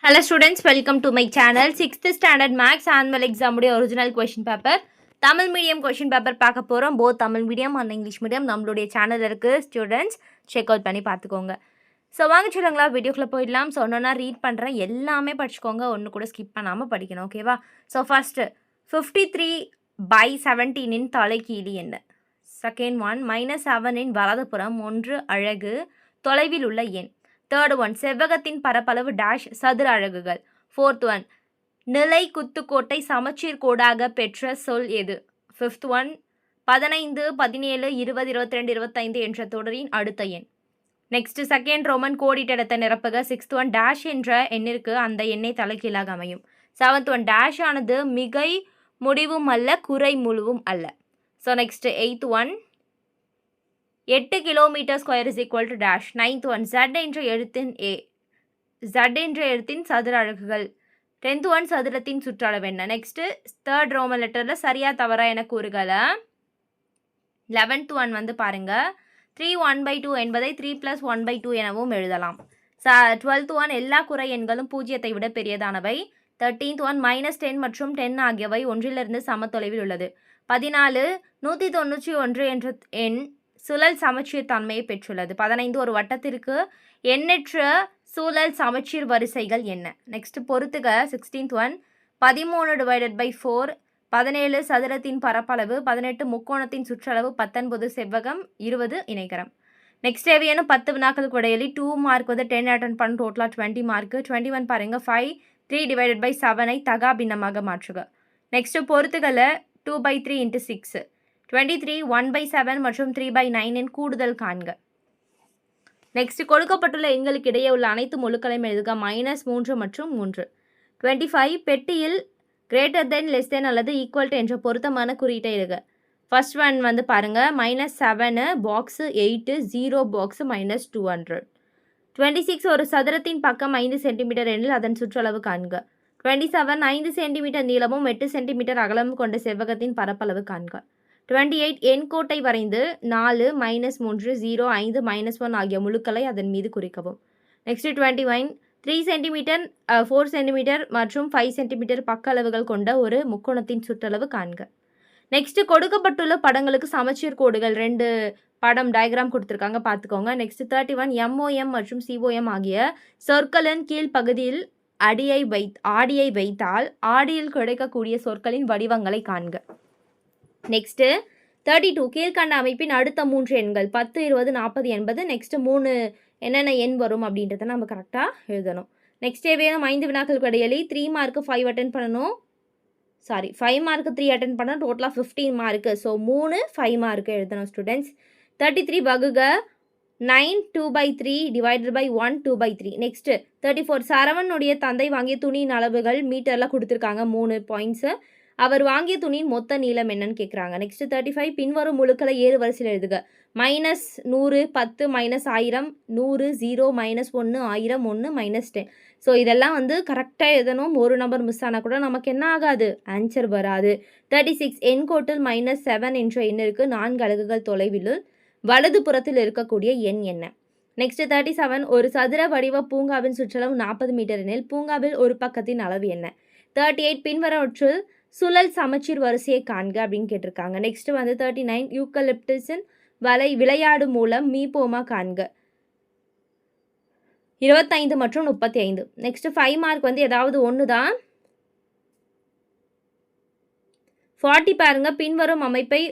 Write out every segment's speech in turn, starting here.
Hello students, welcome to my channel. 6th standard maths annual exam original question paper Tamil medium question paper பார்க்க போகிறோம். Both Tamil medium and English medium நம்மளுடைய channel இருக்குது. Students check out பண்ணி பார்த்துக்கோங்க. So வாங்க சொல்லுங்களா, வீடியோக்குள்ளே போயிடலாம். ஸோ ஒன்றா ரீட் பண்ணுறேன், எல்லாமே படிச்சுக்கோங்க, ஒன்று கூட ஸ்கிப் பண்ணாமல் படிக்கணும், ஓகேவா? ஸோ ஃபஸ்ட்டு 53/17 தலைக்கீழி என்ன? செகண்ட் ஒன் -7 வலதுபுறம் 1 அழகு தொலைவில் உள்ள எண். தேர்ட் ஒன் செவ்வகத்தின் பரப்பளவு டேஷ் சதுர அலகுகள். ஃபோர்த் ஒன் நிலை குத்துக்கோட்டை சமச்சீர் கோடாக பெற்ற சொல் எது? ஃபிஃப்த் ஒன் 15, 17, 20, 22, 25 என்ற தொடரின் அடுத்த எண். நெக்ஸ்ட் செகண்ட் ரோமன் கோடிட்ட நிரப்புக. சிக்ஸ்த் ஒன் டேஷ் என்ற எண்ணிற்கு அந்த எண்ணை தலைகீழாக அமையும். செவன்த் ஒன் டேஷ் ஆனது மிகை முடிவும் அல்ல குறை முழுவும் அல்ல. So next eighth one 8 kilometre square is equal to dash. Ninth one Z என்ற எழுத்தின் Z என்ற எழுத்தின் சதுர அலகுகள். 10th ஒன் சதுரத்தின் சுற்றளவு என்ன? நெக்ஸ்ட்டு தேர்ட் ரோமன் லெட்டரில் சரியா தவறா என கூறுகளை. 11th ஒன் வந்து பாருங்கள், 3 1/2 என்பதை 3 + 1/2 எனவும் எழுதலாம். 12th ஒன் எல்லா குறை எண்களும் பூஜ்ஜியத்தை விட பெரியதானவை. 13th ஒன் -10 மற்றும் 10 ஆகியவை ஒன்றிலிருந்து சமத்தொலைவில் உள்ளது. 14 191 என்ற எண் சுழல் சமச்சீர் தன்மையை பெற்றுள்ளது. 15 ஒரு வட்டத்திற்கு எண்ணற்ற சூழல் சமச்சீர் வரிசைகள் என்ன? நெக்ஸ்ட் பொறுத்துக. 16th one 13/4. 17 சதுரத்தின் பரப்பளவு. 18 முக்கோணத்தின் சுற்றளவு. 19 செவ்வகம். 20 இணைகரம். நெக்ஸ்ட் தேவையான 10 வினாக்களுக்கு இடையில 2 மார்க் வந்து 10 அட்டன் பண்ண, டோட்டலாக 20 மார்க். 21 பாருங்க 5 3/7 தகா பின்னமாக மாற்றுக. நெக்ஸ்ட் பொறுத்துகளை 2/3 × 6. 23 1/7 மற்றும் 3/9 கூடுதல் காண்க. நெக்ஸ்ட் கொடுக்கப்பட்டுள்ள எண்களுக்கு இடையே உள்ள அனைத்து முழுக்களையும் எழுதுக. -3 மற்றும் 3. 25 பெட்டியில் > அல்லது ஈக்குவல் என்ற பொருத்தமான குறியீட்டை எழுதுக. ஃபர்ஸ்ட் ஒன் வந்து பாருங்க, -7 பாக்ஸ் 8 0 பாக்ஸ் -200. 26 ஒரு சதுரத்தின் பக்கம் 5 சென்டிமீட்டர் எனில் அதன் சுற்றளவு காண்க. 27 5 சென்டிமீட்டர் நீளமும் 8 சென்டிமீட்டர் அகலமும் கொண்ட செவ்வகத்தின் பரப்பளவு காண்க. 28 எண்கோட்டை வரைந்து 4 -3 0 5 -1 ஆகிய முழுக்களை அதன் மீது குறிக்கவும். நெக்ஸ்ட் 21 3 சென்டிமீட்டர் 4 சென்டிமீட்டர் மற்றும் 5 சென்டிமீட்டர் பக்க அளவுகள் கொண்ட ஒரு முக்கோணத்தின் சுற்றளவு காண்க. நெக்ஸ்ட் கொடுக்கப்பட்டுள்ள படங்களுக்கு சமச்சீர் கோடுகள் 2 படம் டயக்ராம் கொடுத்துருக்காங்க, பார்த்துக்கோங்க. நெக்ஸ்ட் 31 MOM மற்றும் COM ஆகிய சொற்களின் கீழ்ப்பகுதியில் ஆடியை வைத்தால் ஆடியில் கிடைக்கக்கூடிய சொற்களின் வடிவங்களை காண்க. நெக்ஸ்ட்டு 32 கீழ்கண்ட அமைப்பின் அடுத்த 3 எண்கள் 10 20 40 80. நெக்ஸ்ட்டு 3 என்னென்ன எண் வரும் அப்படின்றத நம்ம கரெக்டாக எழுதணும். நெக்ஸ்ட் வேணும் 5 வினாக்களுக்கு இடையிலே 3 மார்க்கு 5 அட்டன் பண்ணணும். 5 மார்க்கு 3 அட்டன் பண்ணால் டோட்டலாக 15 மார்க்கு. ஸோ 3 5 மார்க்கு எழுதணும் ஸ்டூடெண்ட்ஸ். 33 வகுக 9 2/3 / 1 2/3. நெக்ஸ்ட்டு 34 சரவணுடைய தந்தை வாங்கிய துணியின் அளவுகள் மீட்டரில் கொடுத்துருக்காங்க 3 பாயிண்ட்ஸு. அவர் வாங்கிய துணியின் மொத்த நீளம் என்னன்னு கேட்குறாங்க. நெக்ஸ்ட் 35 பின்வரும் முழுக்களை ஏறு வரிசையில் எழுதுக. -100 10 -1000 100 0 -1 1000 1 -10. ஸோ இதெல்லாம் வந்து கரெக்டாக எழுதணும். ஒரு நம்பர் மிஸ் ஆனால் கூட நமக்கு என்ன ஆகாது, ஆன்சர் வராது. 36 எண்கோட்டில் -7 என்ற எண்ணிற்கு 4 அலகுகள் தொலைவில் வலது புறத்தில் இருக்கக்கூடிய எண் என்ன? நெக்ஸ்ட் 37 ஒரு சதுர வடிவ பூங்காவின் சுற்றளவு 40 மீட்டர் எனில் பூங்காவில் ஒரு பக்கத்தின் அளவு என்ன? 38 பின்வரவற்றில் சுழல் சமச்சீர் வரிசையை காண்க அப்படின்னு கேட்டிருக்காங்க. நெக்ஸ்ட் வந்து 39 யூக்கலிப்டஸின் விளையாடு மூலம் மீபோமா காண்க. 25 மற்றும் 35. நெக்ஸ்ட் 5 மார்க் வந்து ஏதாவது ஒன்று தான். 40 பாருங்க, பின்வரும் அமைப்பை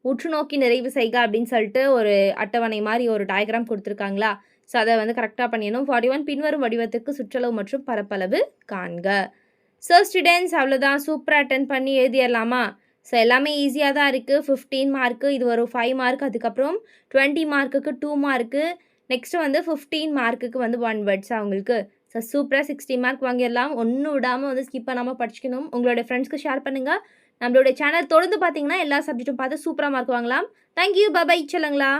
உற்று நோக்கி நிறைவு செய்க அப்படின்னு சொல்லிட்டு ஒரு அட்டவணை மாதிரி ஒரு டயக்ராம் கொடுத்துருக்காங்களா. ஸோ அதை வந்து கரெக்டாக பண்ணிடணும். 41 பின்வரும் வடிவத்துக்கு சுற்றளவு மற்றும் பரப்பளவு காண்க. ஸோ ஸ்டூடெண்ட்ஸ் அவ்வளோதான், சூப்பராக அட்டன் பண்ணி எழுதிடலாமா? ஸோ எல்லாமே ஈஸியாக தான் இருக்குது. 15 மார்க்கு, இது ஒரு 5 மார்க், அதுக்கப்புறம் 20 மார்க்குக்கு 2 மார்க்கு, நெக்ஸ்ட்டு வந்து 15 மார்க்குக்கு வந்து 1 வேர்ட்ஸ் அவங்களுக்கு. ஸோ சூப்பராக 60 மார்க் வாங்கிடலாம். ஒன்றும் விடாமல் வந்து ஸ்கிப் பண்ணாமல் படிச்சுக்கணும். உங்களுடைய ஃப்ரெண்ட்ஸ்க்கு ஷேர் பண்ணுங்கள். நம்மளுடைய சேனல் தொடர்ந்து பார்த்தீங்கன்னா எல்லா சப்ஜெக்ட்டும் பார்த்து சூப்பராக மார்க் வாங்கலாம். தேங்க்யூ, பை சொல்லுங்களா.